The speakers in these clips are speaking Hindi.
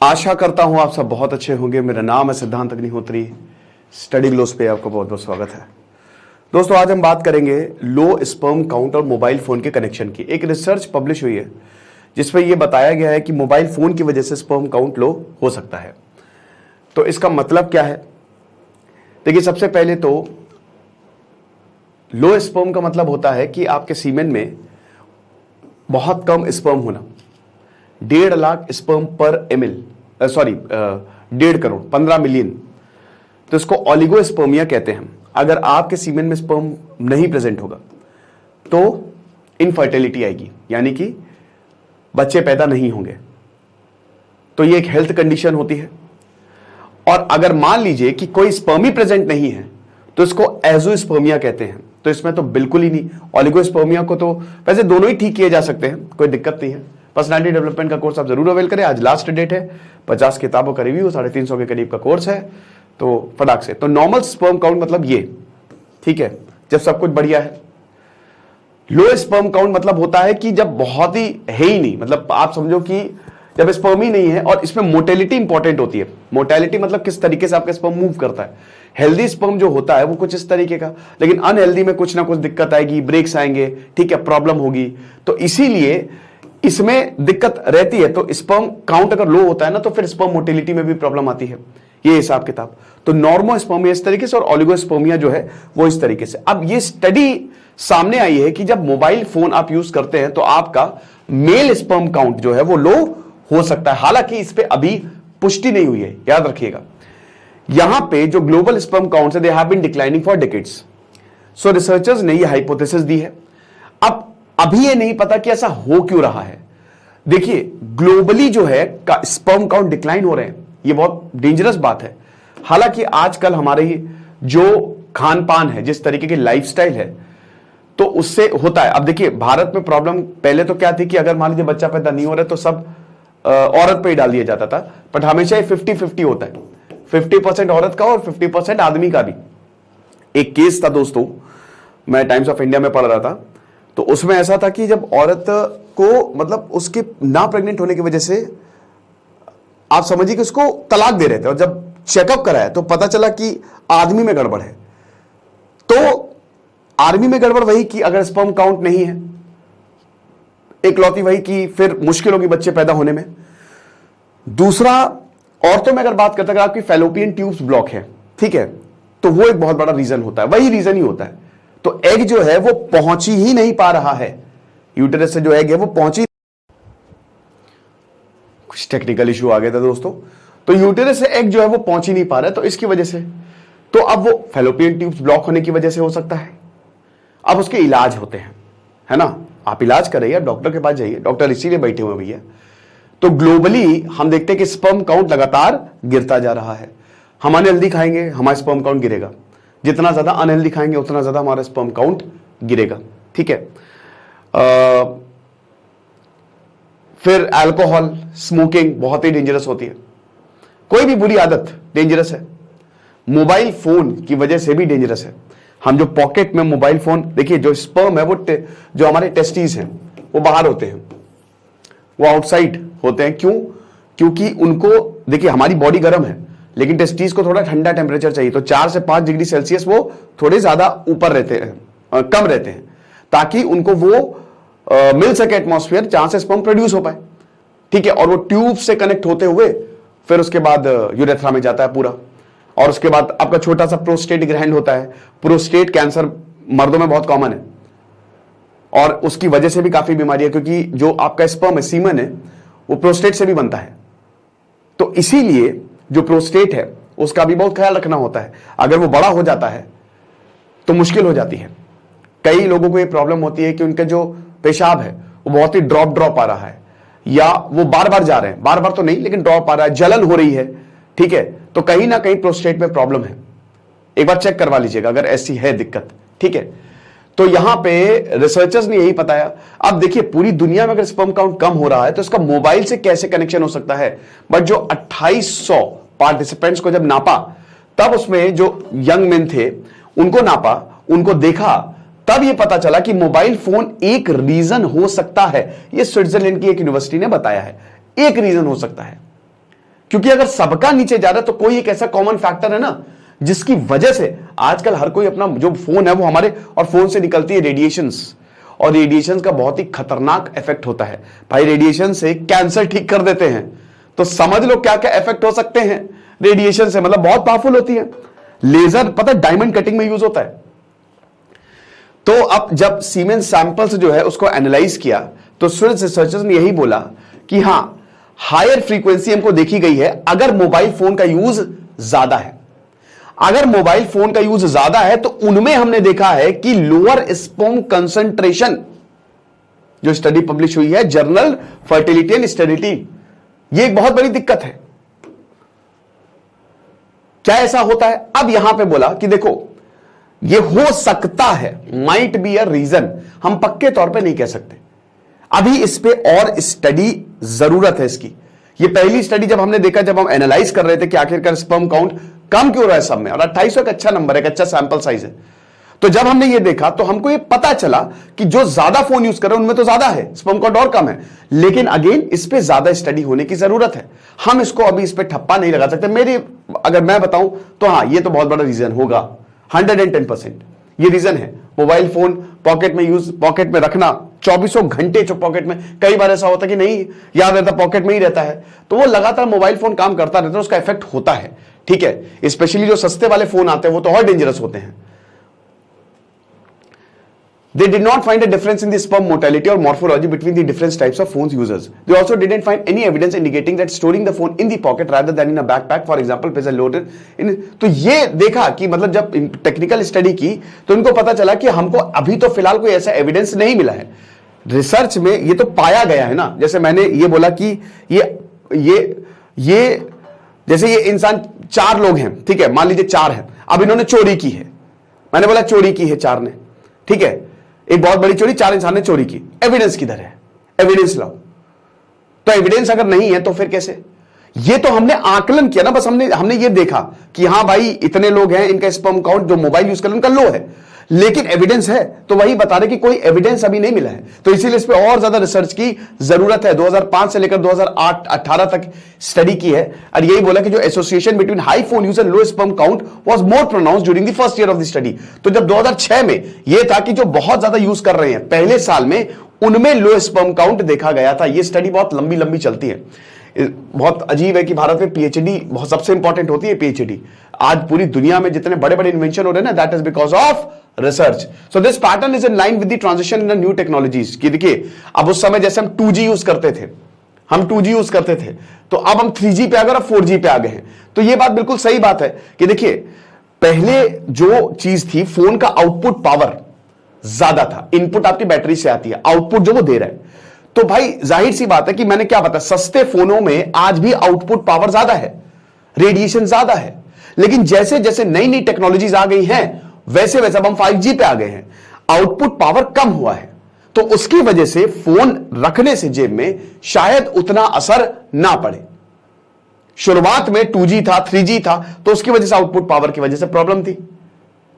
आशा करता हूं आप सब बहुत अच्छे होंगे। मेरा नाम है सिद्धांत अग्निहोत्री। स्टडी ग्लोस पे आपका बहुत बहुत स्वागत है। दोस्तों, आज हम बात करेंगे लो स्पर्म काउंट और मोबाइल फोन के कनेक्शन की। एक रिसर्च पब्लिश हुई है जिसमें यह बताया गया है कि मोबाइल फोन की वजह से स्पर्म काउंट लो हो सकता है। तो इसका मतलब क्या है? देखिए, सबसे पहले तो लो स्पर्म का मतलब होता है कि आपके सीमेन में बहुत कम स्पर्म होना। 1.5 लाख स्पर्म पर ml, 1.5 करोड़, 15 मिलियन, तो इसको ओलिगोस्पर्मिया कहते हैं। अगर आपके सीमेन में स्पर्म नहीं प्रेजेंट होगा तो इनफर्टिलिटी आएगी, यानी कि बच्चे पैदा नहीं होंगे। तो ये एक हेल्थ कंडीशन होती है। और अगर मान लीजिए कि कोई स्पर्म ही प्रेजेंट नहीं है तो इसको एजोस्पर्मिया कहते हैं। तो इसमें तो बिल्कुल ही नहीं। ओलिगोस्पर्मिया को तो वैसे दोनों ही ठीक किए जा सकते हैं, कोई दिक्कत नहीं है। पर्सनालिटी डेवलपमेंट का कोर्स आप जरूर अवेल करें। आज लास्ट डेट है, 50 किताबों का रिव्यू, 350 के करीब का कोर्स है। तो फटाक से, तो नॉर्मल स्पर्म काउंट मतलब ये, ठीक है, जब सब कुछ बढ़िया है। लो स्पर्म काउंट मतलब होता है कि जब बहुत ही है ही नहीं, मतलब आप समझो कि जब स्पर्म ही नहीं है। और इसमें मोटेलिटी इंपॉर्टेंट होती है। मोटेलिटी मतलब किस तरीके से आपका स्पर्म मूव करता है। हेल्दी स्पर्म जो होता है वो कुछ इस तरीके का, लेकिन अनहेल्दी में कुछ ना कुछ दिक्कत आएगी, ब्रेक्स आएंगे, ठीक है, प्रॉब्लम होगी। तो इसीलिए इसमें दिक्कत रहती है। तो स्पर्म काउंट अगर लो होता है ना, तो फिर स्पर्म मोटिलिटी में भी प्रॉब्लम आती है। ये हिसाब किताब। तो नॉर्मोस्पर्मिया इस तरीके से और ओलिगोस्पर्मिया जो है वो इस तरीके से। अब ये स्टडी सामने आई है कि जब मोबाइल फोन आप यूज करते हैं तो आपका मेल स्पर्म काउंट जो है वो लो हो सकता है। हालांकि इस पे अभी पुष्टि नहीं हुई है, याद रखिएगा। यहां पे जो ग्लोबल स्पर्म काउंट है, they have been declining for decades. So researchers ने ये हाइपोथेसिस दी है। अब अभी ये नहीं पता कि ऐसा हो क्यों रहा है। देखिए, ग्लोबली जो है स्पर्म काउंट डिक्लाइन हो रहे हैं, ये बहुत डेंजरस बात है। हालांकि आजकल हमारे जो खान पान है, जिस तरीके की लाइफस्टाइल है, तो उससे होता है। अब देखिए, भारत में प्रॉब्लम पहले तो क्या थी कि अगर मान लीजिए बच्चा पैदा नहीं हो रहा है तो सब औरत पे ही डाल दिया जाता था। बट हमेशा 50-50 होता है, 50% औरत का और 50% आदमी का भी। एक केस था दोस्तों, मैं टाइम्स ऑफ इंडिया में पढ़ रहा था, तो उसमें ऐसा था कि जब औरत को मतलब उसके ना प्रेग्नेंट होने की वजह से आप समझिए कि उसको तलाक दे रहे थे, और जब चेकअप कराया तो पता चला कि आदमी में गड़बड़ है। तो आर्मी में गड़बड़ वही कि अगर स्पर्म काउंट नहीं है, एकलौती वही कि फिर मुश्किल होगी बच्चे पैदा होने में। दूसरा, औरतों में अगर बात करते हैं, अगर आपकी फैलोपियन ट्यूब्स ब्लॉक है, ठीक है, तो वो एक बहुत बड़ा रीजन होता है, वही रीजन ही होता है। तो एग जो है वो पहुंच ही नहीं पा रहा है, यूटेरस से जो एग है वो पहुंची, कुछ टेक्निकल इशू आ गया था दोस्तों। तो यूटेरस से एग जो है वो पहुंच ही नहीं पा रहा है, तो इसकी वजह से, तो अब वो फैलोपियन ट्यूब्स ब्लॉक होने की वजह से हो सकता है। अब उसके इलाज होते हैं, है ना, आप इलाज कराइए, डॉक्टर के पास जाइए, डॉक्टर इसीलिए बैठे हुए भैया। तो ग्लोबली हम देखते हैं कि स्पर्म काउंट लगातार गिरता जा रहा है। हम अनहेल्दी खाएंगे, हमारा स्पर्म काउंट गिरेगा। जितना ज्यादा अनहेल्दी खाएंगे उतना ज्यादा हमारा स्पर्म काउंट गिरेगा, ठीक है। फिर अल्कोहल, स्मोकिंग बहुत ही डेंजरस होती है। कोई भी बुरी आदत डेंजरस है। मोबाइल फोन की वजह से भी डेंजरस है। हम जो पॉकेट में मोबाइल फोन, देखिए, जो स्पर्म है वो जो हमारे टेस्टीज हैं वो बाहर होते हैं, वो आउटसाइड होते हैं। क्यों? क्योंकि उनको, देखिए, हमारी बॉडी गर्म है लेकिन टेस्टीज को थोड़ा ठंडा टेम्परेचर चाहिए। तो 4 से 5 डिग्री सेल्सियस वो थोड़े ज्यादा ऊपर रहते हैं, कम रहते हैं, ताकि उनको वो मिल सके एटमॉस्फेयर जहां से स्पर्म प्रोड्यूस हो पाए, ठीक है। और वो ट्यूब से कनेक्ट होते हुए फिर उसके बाद यूरेथ्रा में जाता है पूरा। और उसके बाद आपका छोटा सा प्रोस्टेट ग्लैंड होता है। प्रोस्टेट कैंसर मर्दों में बहुत कॉमन है और उसकी वजह से भी काफी बीमारी है, क्योंकि जो आपका स्पर्म है, सीमन है, वो प्रोस्टेट से भी बनता है। तो इसीलिए जो प्रोस्टेट है उसका भी बहुत ख्याल रखना होता है। अगर वो बड़ा हो जाता है तो मुश्किल हो जाती है। कई लोगों को ये प्रॉब्लम होती है कि उनका जो पेशाब है वो बहुत ही ड्रॉप आ रहा है, या वो बार बार जा रहे हैं, बार बार तो नहीं लेकिन ड्रॉप आ रहा है, जलन हो रही है, ठीक है। तो कहीं ना कहीं प्रोस्टेट में प्रॉब्लम है। एक बार चेक करवा लीजिएगा अगर ऐसी है दिक्कत, ठीक है। तो यहां पे रिसर्चर्स ने यही बताया। अब देखिए, पूरी दुनिया में अगर स्पर्म काउंट कम हो रहा है तो इसका मोबाइल से कैसे कनेक्शन हो सकता है। बट जो 2800 पार्टिसिपेंट्स को जब नापा, तब उसमें जो यंग मेन थे उनको नापा, उनको देखा, तब यह पता चला कि मोबाइल फोन एक रीजन हो सकता है। यह स्विट्जरलैंड की एक यूनिवर्सिटी ने बताया है, एक रीजन हो सकता है। क्योंकि अगर सबका नीचे जा रहा है तो कोई एक ऐसा कॉमन फैक्टर है ना जिसकी वजह से आजकल हर कोई अपना जो फोन है वो हमारे, और फोन से निकलती है रेडिएशंस, और रेडिएशन का बहुत ही खतरनाक इफेक्ट होता है भाई। रेडिएशन से कैंसर ठीक कर देते हैं, तो समझ लो क्या क्या इफेक्ट हो सकते हैं रेडिएशन से, मतलब बहुत पावरफुल होती है। लेजर पता डायमंड कटिंग में यूज होता है। तो अब जब सीमेंस सैंपल्स जो है उसको एनालाइज किया तो स्विस रिसर्चर्स ने यही बोला कि हां हायर फ्रीक्वेंसी हमको देखी गई है अगर मोबाइल फोन का यूज ज्यादा है। अगर मोबाइल फोन का यूज ज्यादा है तो उनमें हमने देखा है कि लोअर स्पर्म कंसंट्रेशन, जो स्टडी पब्लिश हुई है जर्नल फर्टिलिटी एंड स्टेरिलिटी, यह एक बहुत बड़ी दिक्कत है। क्या ऐसा होता है? अब यहां पे बोला कि देखो ये हो सकता है, माइट बी अ रीजन, हम पक्के तौर पे नहीं कह सकते, अभी इस पे और स्टडी जरूरत है इसकी। ये पहली स्टडी जब हमने देखा, जब हम एनालाइज कर रहे थे कि आखिरकार स्पर्म काउंट कम क्यों रहा है सब में, और 2800 एक अच्छा नंबर है, एक अच्छा सैंपल साइज है। तो जब हमने ये देखा तो हमको ये पता चला कि जो ज्यादा फोन यूज कर रहे हैं उनमें तो ज्यादा है, स्पर्म काउंट और कम है, लेकिन अगेन इस पे ज्यादा स्टडी होने की जरूरत है। हम इसको अभी इस पे ठप्पा नहीं लगा सकते। मेरी अगर मैं बताऊं तो हाँ ये तो बहुत बड़ा रीजन होगा, 110% ये रीजन है। मोबाइल फोन पॉकेट में रखना, 24 घंटे जो पॉकेट में, कई बार ऐसा होता है कि नहीं याद रहता, पॉकेट में ही रहता है, तो वो लगातार मोबाइल फोन काम करता रहता है, उसका इफेक्ट होता है। ठीक है, स्पेशली जो सस्ते वाले फोन आते हैं वो तो और डेंजरस होते हैं। They did not find a difference in the sperm motility or morphology between the different types of phones users. They also didn't find any evidence indicating that storing the phone in the pocket rather than in a backpack, for example, places loaded in. तो ये देखा कि मतलब जब टेक्निकल स्टडी की तो उनको पता चला कि हमको अभी तो फिलहाल कोई ऐसा एविडेंस नहीं मिला है। रिसर्च में ये तो पाया गया है ना, जैसे मैंने ये बोला कि ये जैसे ये इंसान 4 लोग हैं, ठीक है, मान लीजिए 4 हैं, अब इन्होंने चोरी की है, मैंने बोला चोरी की है 4 ने, ठीक है, एक बहुत बड़ी चोरी, 4 इंसान ने चोरी की, एविडेंस किधर है? एविडेंस लाओ। तो एविडेंस अगर नहीं है तो फिर कैसे? ये तो हमने आकलन किया ना, बस हमने ये देखा कि हां भाई इतने लोग हैं, इनका स्पर्म काउंट जो मोबाइल यूज कर उनका लो है, लेकिन एविडेंस है तो वही बता रहे कि कोई एविडेंस अभी नहीं मिला है। तो इसीलिए इस पे और ज्यादा रिसर्च की जरूरत है। 2005 से लेकर 2008-18 तक स्टडी की है और यही बोला कि जो association between high phone use and low sperm count was more pronounced during the first year of the study. तो जब 2006 में यह था कि जो बहुत ज्यादा यूज कर रहे हैं पहले साल में, उनमें लो स्पर्म काउंट देखा गया था। यह स्टडी बहुत लंबी लंबी चलती है। बहुत अजीब है कि भारत में पीएचडी बहुत सबसे इंपॉर्टेंट होती है। पीएचडी आज पूरी दुनिया में जितने बड़े बड़े इन्वेंशन हो रहे हैं ना, that is because of research. So this pattern is in line with the transition in the new technologies. कि देखिए अब उस समय जैसे हम 2G यूज करते थे, तो अब हम 3G पे आ गए और 4G पे आ गए हैं। तो ये बात बिल्कुल सही बात है कि देखिए पहले जो चीज थी, फोन का आउटपुट पावर ज्यादा था, इनपुट आपकी बैटरी से आती है, आउटपुट जो वो दे रहा है। तो भाई जाहिर सी बात है कि मैंने क्या बताया, सस्ते फोनों में आज भी आउटपुट पावर ज्यादा है, रेडिएशन ज्यादा है, लेकिन जैसे जैसे नई नई टेक्नोलॉजीज आ गई हैं वैसे वैसे अब हम 5G पे आ गए हैं, आउटपुट पावर कम हुआ है। तो उसकी वजह से फोन रखने से जेब में शायद उतना असर ना पड़े। शुरुआत में 2G था, 3G था, तो उसकी वजह से आउटपुट पावर की वजह से प्रॉब्लम थी।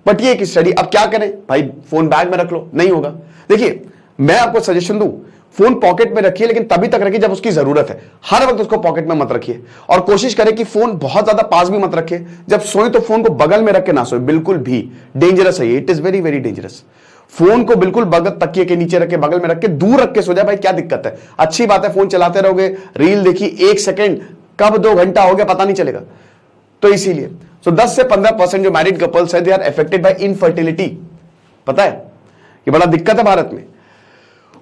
बट ये एक स्टडी, अब क्या करें भाई, फोन बैग में रख लो, नहीं होगा। देखिए मैं आपको सजेशन दूं, फोन पॉकेट में रखिए, लेकिन तभी तक रखिए जब उसकी जरूरत है। हर वक्त उसको पॉकेट में मत रखिए, और कोशिश करें कि फोन बहुत ज्यादा पास भी मत रखिए। जब सोए तो फोन को बगल में रख के ना सोए, बिल्कुल भी डेंजरस है, it is very very dangerous. Phone को बिल्कुल बगल तकिए के नीचे रख के, बगल में रख के, दूर रख के सो जाए भाई, क्या दिक्कत है? अच्छी बात है, फोन चलाते रहोगे, रील देखी, 1 सेकेंड कब 2 घंटा हो गया पता नहीं चलेगा। तो इसीलिए 10 से 15% जो मैरिड कपल्स है, they are affected by infertility. पता है ये बड़ा दिक्कत है भारत में,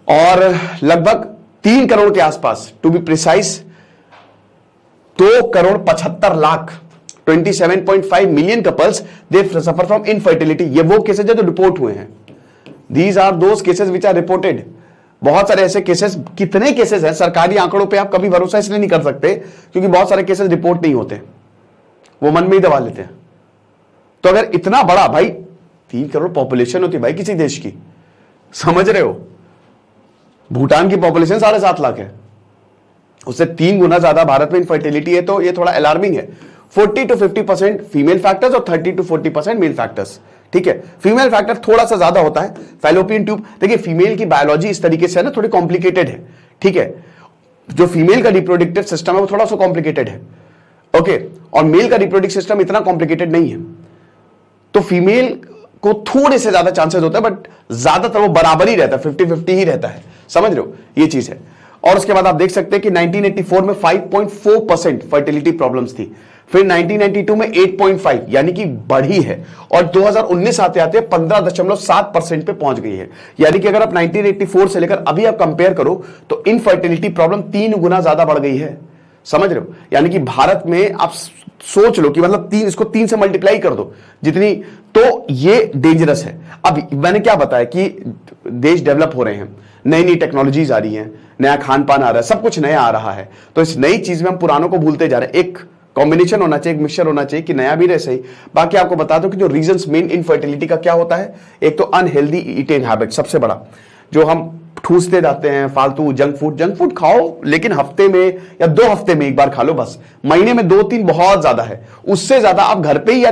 और लगभग 3 करोड़ के आसपास, to be precise 2,75,00,000 27.5 million couples they suffer from infertility. ये वो केसेस है जो रिपोर्ट हुए हैं। These are those cases which are reported. बहुत सारे ऐसे केसेस, कितने केसेस हैं, सरकारी आंकड़ों पे आप कभी भरोसा इसलिए नहीं कर सकते क्योंकि बहुत सारे केसेस रिपोर्ट नहीं होते, वो मन में ही दबा लेते हैं। तो अगर इतना बड़ा भाई 3 करोड़ पॉपुलेशन होती है भाई किसी देश की, समझ रहे हो, भूटान की पॉपुलेशन 7.5 लाख है, उससे 3 गुना ज्यादा भारत में इनफर्टिलिटी है। तो ये थोड़ा अलार्मिंग है। 40 to 50% फीमेल फैक्टर्स और 30 to 40% मेल फैक्टर्स। ठीक है, फीमेल फैक्टर थोड़ा सा ज्यादा होता है। फैलोपियन ट्यूब, देखिए फीमेल की बायोलॉजी इस तरीके से है ना, थोड़ी कॉम्प्लिकेटेड है। ठीक है, जो फीमेल का रिप्रोडक्टिव सिस्टम है वो थोड़ा सा कॉम्प्लिकेटेड है। ओके, और मेल का रिप्रोडक्टिव सिस्टम इतना कॉम्प्लिकेटेड नहीं है, तो फीमेल को थोड़े से ज्यादा चांसेस होता है, बट ज्यादातर वो बराबर ही रहता है, 50-50 ही रहता है, समझ रहे हो, ये चीज है। और उसके बाद आप देख सकते हैं कि 1984 में 5.4% फर्टिलिटी प्रॉब्लम्स थी, फिर 1992 में 8.5 यानी कि बढ़ी है, और 2019 आते आते 15.7% पे पहुंच गई है। यानी कि अगर आप 1984 से लेकर अभी आप कंपेयर करो तो इनफर्टिलिटी प्रॉब्लम 3 गुना ज्यादा बढ़ गई है, समझ रहे हो। यानी कि भारत में आप सोच लो कि मतलब 3, इसको 3 से मल्टीप्लाई कर दो जितनी, तो ये डेंजरस है। अब मैंने क्या बताया कि देश डेवलप हो रहे हैं, नई नई टेक्नोलॉजीज आ रही हैं, नया खान पान आ रहा है, सब कुछ नया आ रहा है, तो इस नई चीज में हम पुरानों को भूलते जा रहे हैं। एक कॉम्बिनेशन होना चाहिए, एक मिक्सचर होना चाहिए कि नया भी रहे सही। बाकी आपको बता दो कि जो रीजंस मेन इनफर्टिलिटी का क्या होता है, एक तो अनहेल्दी ईटिंग हैबिट सबसे बड़ा, जो हम ठूसते जाते हैं फालतू जंक फूड खाओ, लेकिन हफ्ते में या 2 हफ्ते में एक बार खा लो बस, महीने में 2-3 बहुत ज्यादा है। उससे ज्यादा आप घर पे ही या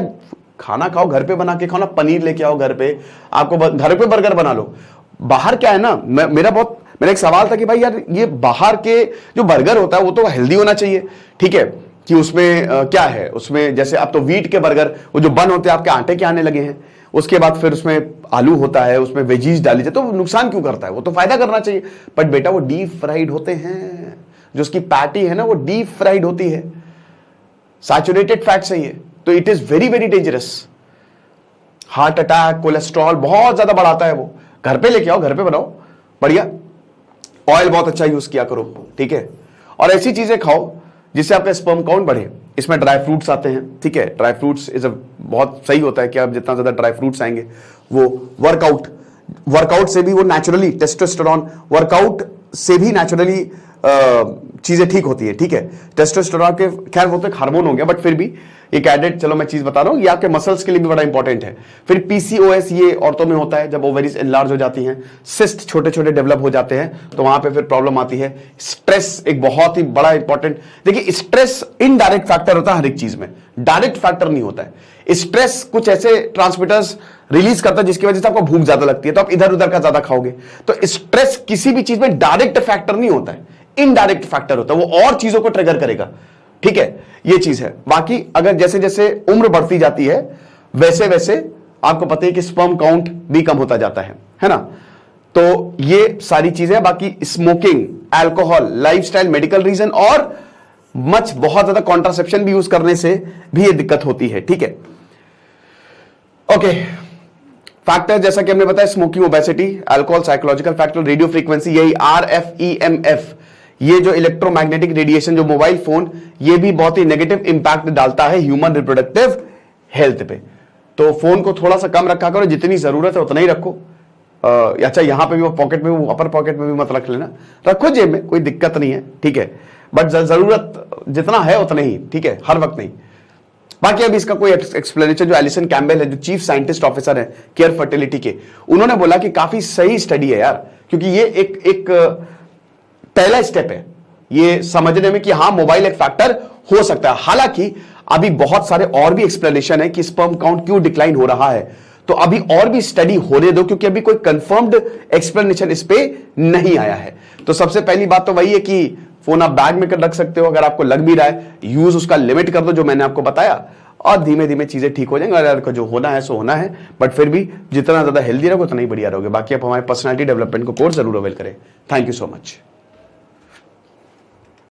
खाना खाओ, घर पे बना के खाओ ना, पनीर लेके आओ घर पे, आपको घर पे बर्गर बना लो। बाहर क्या है ना, मेरा एक सवाल था कि भाई यार ये बाहर के जो बर्गर होता है वो तो हेल्दी होना चाहिए, ठीक है, कि उसमें क्या है, उसमें जैसे अब तो व्हीट के बर्गर वो जो बन होते हैं आपके आटे के आने लगे हैं, उसके बाद फिर उसमें आलू होता है, उसमें वेजीज डाली जाए, तो नुकसान क्यों करता है, वो तो फायदा करना चाहिए। बट बेटा वो डीप फ्राइड होते हैं, जो उसकी पैटी है ना वो डीप फ्राइड होती है, सैचुरेटेड फैट से ही है, तो it is very very dangerous. Heart attack, cholesterol बहुत ज्यादा बढ़ाता है वो। घर पे लेके आओ, घर पे बनाओ बढ़िया, ऑयल बहुत अच्छा यूज किया करो, ठीक है, और ऐसी चीजें खाओ जिससे आपका स्पर्म काउंट बढ़े। इसमें ड्राई फ्रूट्स आते हैं, ठीक है, ड्राई फ्रूट्स बहुत सही होता है कि आप जितना ज्यादा ड्राई फ्रूट्स आएंगे, वो वर्कआउट से भी वो नेचुरली टेस्टोस्टेरोन, वर्कआउट से भी नेचुरली चीजें ठीक होती है, ठीक है। टेस्टोस्टेरोन के खैर वो तो एक हार्मोन हो गया, बट फिर भी एक एडेड, चलो मैं चीज बता रहा हूं, ये आपके मसल्स के लिए भी बड़ा इंपॉर्टेंट है। फिर पीसीओएस ये औरतों में होता है, जब ओवरीज एनलार्ज हो जाती हैं, सिस्ट छोटे छोटे डेवलप हो जाते हैं, तो वहां पे फिर प्रॉब्लम आती है। स्ट्रेस एक बहुत ही बड़ा इंपॉर्टेंट, देखिए स्ट्रेस इनडायरेक्ट फैक्टर होता है हर एक चीज में, डायरेक्ट फैक्टर नहीं होता है। स्ट्रेस कुछ ऐसे ट्रांसमिटर्स रिलीज करता है जिसकी वजह से आपको भूख ज्यादा लगती है, तो आप इधर उधर का ज्यादा खाओगे। तो स्ट्रेस किसी भी चीज में डायरेक्ट फैक्टर नहीं होता है, इनडायरेक्ट फैक्टर होता है, वो और चीजों को ट्रिगर करेगा, ठीक है, ये चीज है। बाकी अगर जैसे जैसे उम्र बढ़ती जाती है वैसे वैसे आपको पता है कि स्पर्म काउंट भी कम होता जाता है ना। तो ये सारी चीजें, बाकी smoking, alcohol, lifestyle, medical reason और बहुत ज्यादा कॉन्ट्रासेप्शन भी यूज करने से भी ये दिक्कत होती है, ठीक है। ओके, फैक्टर जैसा कि हमने बताया, smoking, obesity, alcohol, psychological factor, radio frequency, यही RFEMF, ये जो इलेक्ट्रोमैग्नेटिक रेडिएशन, जो मोबाइल फोन, ये भी बहुत ही नेगेटिव इंपैक्ट डालता है ह्यूमन रिप्रोडक्टिव हेल्थ पे। तो फोन को थोड़ा सा कम रखा करो, जितनी जरूरत है उतना ही रखो। अच्छा, यहां पे भी, पॉकेट में, वो अपर पॉकेट में भी मत रख लेना, रखो जेब में, कोई दिक्कत नहीं है, ठीक है, बट जरूरत जितना है उतना ही, ठीक है, हर वक्त नहीं। बाकी अभी इसका कोई एक्सप्लेनेशन, जो एलिसन कैम्बेल है, जो चीफ साइंटिस्ट ऑफिसर है केयर फर्टिलिटी के, उन्होंने बोला कि काफी सही स्टडी है यार, क्योंकि ये एक पहला स्टेप है ये समझने में कि हां मोबाइल एक फैक्टर हो सकता है। हालांकि अभी बहुत सारे और भी एक्सप्लेनेशन है कि स्पर्म काउंट क्यों डिक्लाइन हो रहा है, तो अभी और भी स्टडी होने दो, क्योंकि अभी कोई कंफर्म्ड एक्सप्लेनेशन इस पे नहीं आया है। तो सबसे पहली बात तो वही है कि फोन आप बैग में रख सकते हो, अगर आपको लग भी रहा है, यूज उसका लिमिट कर दो जो मैंने आपको बताया, और धीमे धीमे चीजें ठीक हो जाएंगी। अगर जो होना है सो होना है, बट फिर भी जितना ज्यादा हेल्दी रहोगे उतना ही बढ़िया रहोगे। बाकी आप हमारे पर्सनालिटी डेवलपमेंट को कोर्स जरूर अवेल करें। Thank you so much.